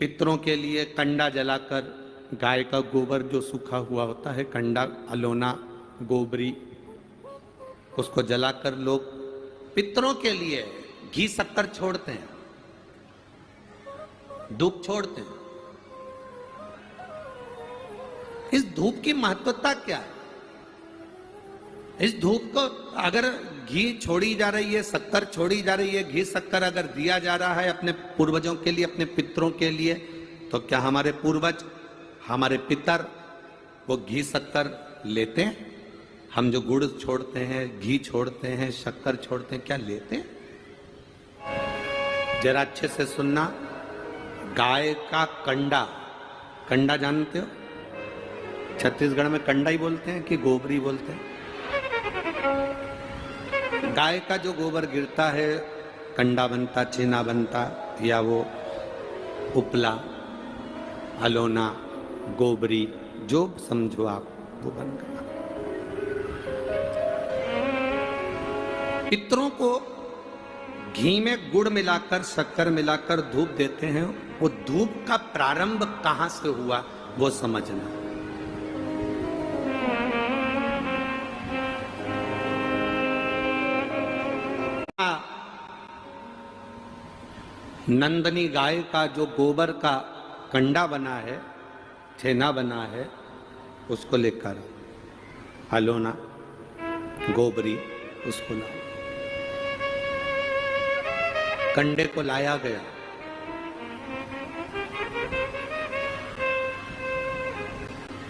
पितरों के लिए कंडा जलाकर, गाय का गोबर जो सूखा हुआ होता है, कंडा, अलोना, गोबरी, उसको जलाकर लोग पितरों के लिए घी शक्कर छोड़ते हैं, धूप छोड़ते हैं। इस धूप की महत्वता क्या है? इस धूप को अगर घी छोड़ी जा रही है, शक्कर छोड़ी जा रही है, घी शक्कर अगर दिया जा रहा है अपने पूर्वजों के लिए, अपने पितरों के लिए, तो क्या हमारे पूर्वज, हमारे पितर वो घी शक्कर लेते हैं? हम जो गुड़ छोड़ते हैं, घी छोड़ते हैं, शक्कर छोड़ते हैं, क्या लेते हैं? जरा अच्छे से सुनना। गाय का कंडा, कंडा जानते हो? छत्तीसगढ़ में कंडा ही बोलते हैं कि गोबरी बोलते हैं? गाय का जो गोबर गिरता है, कंडा बनता, छेना बनता, या वो उपला, अलोना, गोबरी, जो समझो आप, वो बन गया। पितरों को घी में गुड़ मिलाकर, शक्कर मिलाकर धूप देते हैं। वो धूप का प्रारंभ कहां से हुआ वो समझना। नंदनी गाय का जो गोबर का कंडा बना है, छेना बना है, उसको लेकर अलोना, गोबरी, उसको लाओ। कंडे को लाया गया,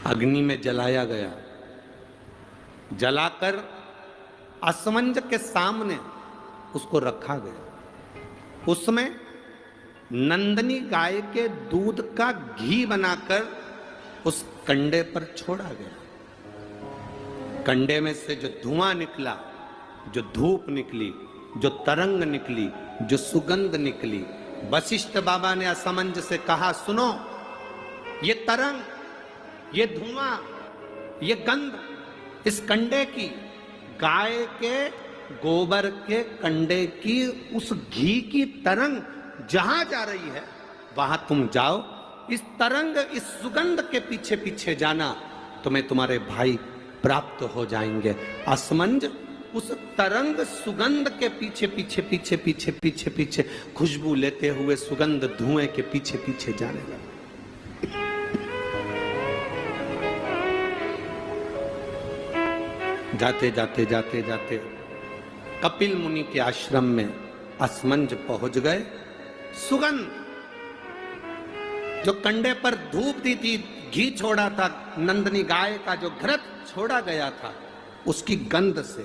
अग्नि में जलाया गया, जलाकर असमंज के सामने उसको रखा गया। उसमें नंदनी गाय के दूध का घी बनाकर उस कंडे पर छोड़ा गया। कंडे में से जो धुआं निकला, जो धूप निकली, जो तरंग निकली, जो सुगंध निकली, वशिष्ठ बाबा ने असमंज से कहा, सुनो, ये तरंग, ये धुआं, ये गंध इस कंडे की, गाय के गोबर के कंडे की, उस घी की तरंग जहां जा रही है वहां तुम जाओ। इस तरंग, इस सुगंध के पीछे पीछे जाना, तुम्हें तुम्हारे भाई प्राप्त हो जाएंगे। असमंज उस तरंग सुगंध के पीछे पीछे पीछे पीछे पीछे पीछे खुशबू लेते हुए सुगंध धुएं के पीछे पीछे जाने लगा। जाते जाते जाते जाते कपिल मुनि के आश्रम में असमंज पहुंच गए। सुगंध, जो कंडे पर धूप दी थी, घी छोड़ा था, नंदनी गाय का जो घृत छोड़ा गया था, उसकी गंध से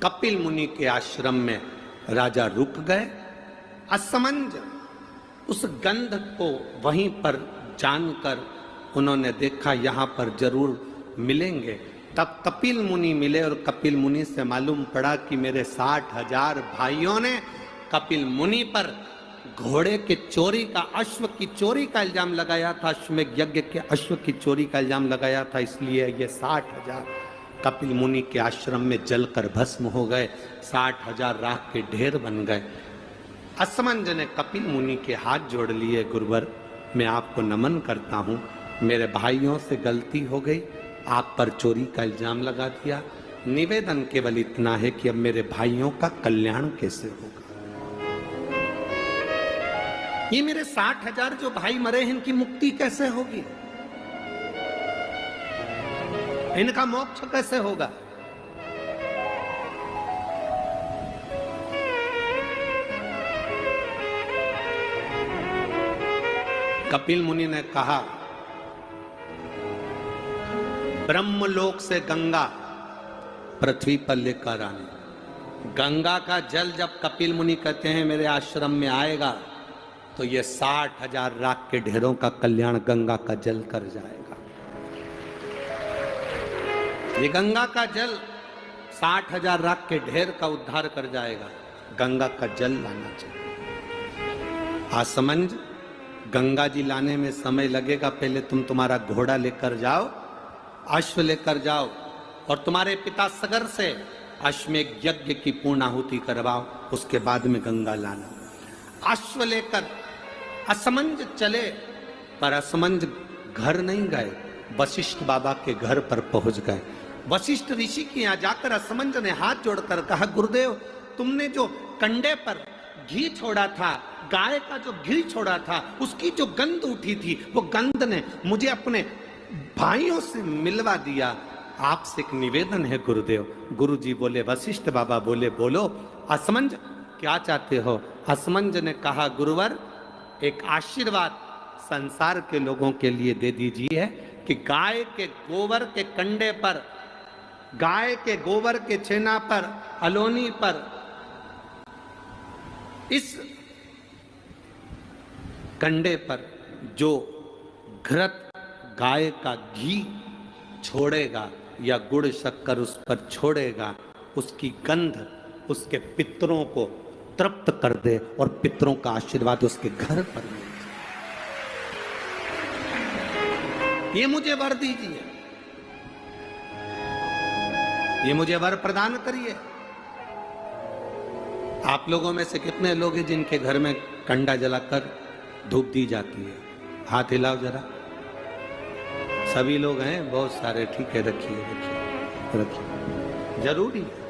कपिल मुनि के आश्रम में राजा रुक गए। असमंज उस गंध को वहीं पर जानकर उन्होंने देखा यहां पर जरूर मिलेंगे। तब कपिल मुनि मिले और कपिल मुनि से मालूम पड़ा कि मेरे 60,000 भाइयों ने कपिल मुनि पर घोड़े के चोरी का, अश्व की चोरी का इल्जाम लगाया था, अश्वमेध यज्ञ के अश्व की चोरी का इल्जाम लगाया था। इसलिए ये 60,000 कपिल मुनि के आश्रम में जलकर भस्म हो गए, 60,000 राख के ढेर बन गए। असमंज ने कपिल मुनि के हाथ जोड़ लिए, गुरुवर मैं आपको नमन करता हूँ, मेरे भाइयों से गलती हो गई, आप पर चोरी का इल्जाम लगा दिया, निवेदन केवल इतना है कि अब मेरे भाइयों का कल्याण कैसे होगा। ये मेरे 60,000 जो भाई मरे हैं, इनकी मुक्ति कैसे होगी, इनका मोक्ष कैसे होगा। कपिल मुनि ने कहा, ब्रह्मलोक से गंगा पृथ्वी पर लेकर आने। गंगा का जल जब कपिल मुनि कहते हैं मेरे आश्रम में आएगा, तो ये 60,000 राख के ढेरों का कल्याण गंगा का जल कर जाएगा। ये गंगा का जल 60,000 राख के ढेर का उद्धार कर जाएगा। गंगा का जल लाना चाहिए। असमंज, गंगा जी लाने में समय लगेगा, पहले तुम तुम्हारा घोड़ा लेकर जाओ, अश्व लेकर जाओ, और तुम्हारे पिता सगर से अश्वमेध यज्ञ की पूर्णाहुति करवाओ, उसके बाद में गंगा लाना। अश्व लेकर असमंज चले, पर असमंज घर नहीं गए, वशिष्ठ बाबा के घर पर पहुंच गए। वशिष्ठ ऋषि के यहाँ जाकर असमंज ने हाथ जोड़कर कहा, गुरुदेव तुमने जो कंडे पर घी छोड़ा था, गाय का जो घी छोड़ा था, उसकी जो गंध उठी थी, वो गंध ने मुझे अपने भाइयों से मिलवा दिया। आपसे एक निवेदन है गुरुदेव। गुरुजी बोले, वशिष्ठ बाबा बोले, बोलो असमंज क्या चाहते हो? असमंज ने कहा, गुरुवर एक आशीर्वाद संसार के लोगों के लिए दे दीजिए कि गाय के गोबर के कंडे पर, गाय के गोबर के छेना पर, अलोनी पर, इस कंडे पर जो घृत गाय का घी छोड़ेगा या गुड़ शक्कर उस पर छोड़ेगा, उसकी गंध उसके पितरों को तृप्त कर दे और पितरों का आशीर्वाद उसके घर पर मिले। ये मुझे वर दीजिए, ये मुझे वर प्रदान करिए। आप लोगों में से कितने लोग हैं जिनके घर में कंडा जलाकर धूप दी जाती है? हाथ हिलाओ जरा। सभी लोग हैं, बहुत सारे। ठीक है, रखिए रखिए रखिए, जरूरी है।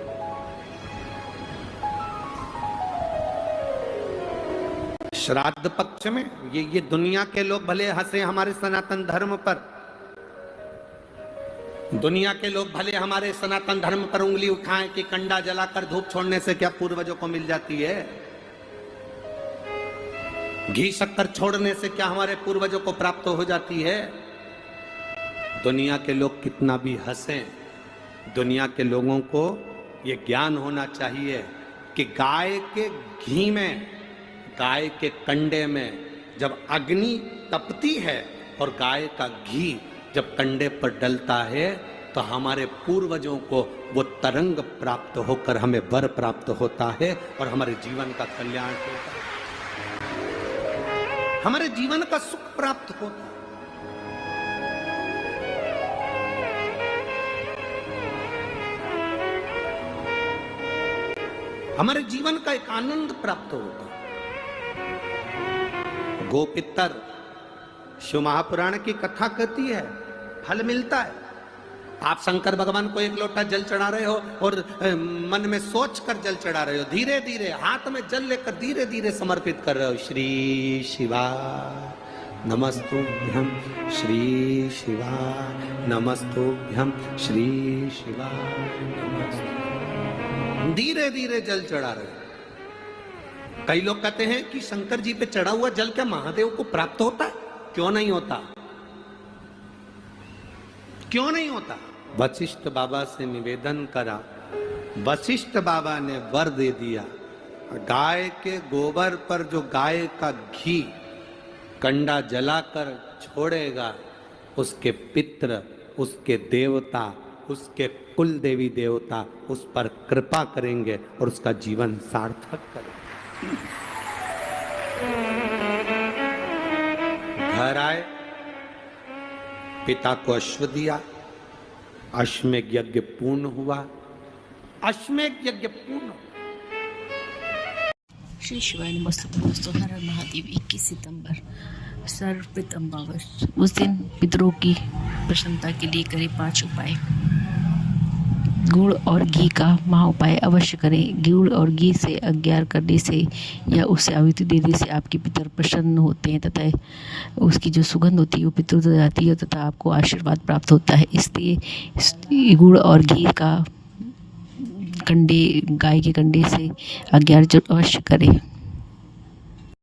श्राद्ध पक्ष में ये दुनिया के लोग भले हंसे हमारे सनातन धर्म पर, दुनिया के लोग भले हमारे सनातन धर्म पर उंगली उठाएं कि कंडा जलाकर धूप छोड़ने से क्या पूर्वजों को मिल जाती है, घी शक्कर छोड़ने से क्या हमारे पूर्वजों को प्राप्त हो जाती है। दुनिया के लोग कितना भी हंसें, दुनिया के लोगों को ये ज्ञान होना चाहिए कि गाय के घी में, गाय के कंडे में जब अग्नि तपती है और गाय का घी जब कंडे पर डलता है तो हमारे पूर्वजों को वो तरंग प्राप्त होकर हमें वर प्राप्त होता है और हमारे जीवन का कल्याण होता है, हमारे जीवन का सुख प्राप्त होता है। हमारे जीवन का एक आनंद प्राप्त होता है। गोपितर शिव महापुराण की कथा कहती है, फल मिलता है। आप शंकर भगवान को एक लोटा जल चढ़ा रहे हो और मन में सोच कर जल चढ़ा रहे हो, धीरे धीरे हाथ में जल लेकर धीरे धीरे समर्पित कर रहे हो। श्री शिवा नमस्तुभ्यं, श्री शिवा नमस्तुभ्यं, श्री शिवा नमस्तुभ्यं, धीरे धीरे जल चढ़ा रहे हो। कई लोग कहते हैं कि शंकर जी पे चढ़ा हुआ जल क्या महादेव को प्राप्त होता है? क्यों नहीं होता? क्यों नहीं होता? वशिष्ठ बाबा से निवेदन करा, वशिष्ठ बाबा ने वर दे दिया। गाय के गोबर पर जो गाय का घी कंडा जलाकर छोड़ेगा, उसके पित्र, उसके देवता, उसके कुल देवी देवता उस पर कृपा करेंगे और उसका जीवन सार्थक करेंगे। घर आए, पिता को अश्व दिया, अश्वमेध यज्ञ पूर्ण हुआ, अश्वमेध यज्ञ पूर्ण। श्री शिवाय नमस्तु। हर हर महादेव। 21 सितंबर सर्वप्रथम अमावस, उस दिन पितरों की प्रसन्नता के लिए करें 5 उपाय। गुड़ और घी का महाउपाय अवश्य करें। गुड़ और घी से अज्ञार करने से या उससे आहुति देने से आपके पितर प्रसन्न होते हैं तथा उसकी जो सुगंध होती है वो पितरों तक जाती है तथा आपको आशीर्वाद प्राप्त होता है। इसलिए गुड़ और घी का कंडे, गाय के कंडे से अज्ञार अवश्य करें।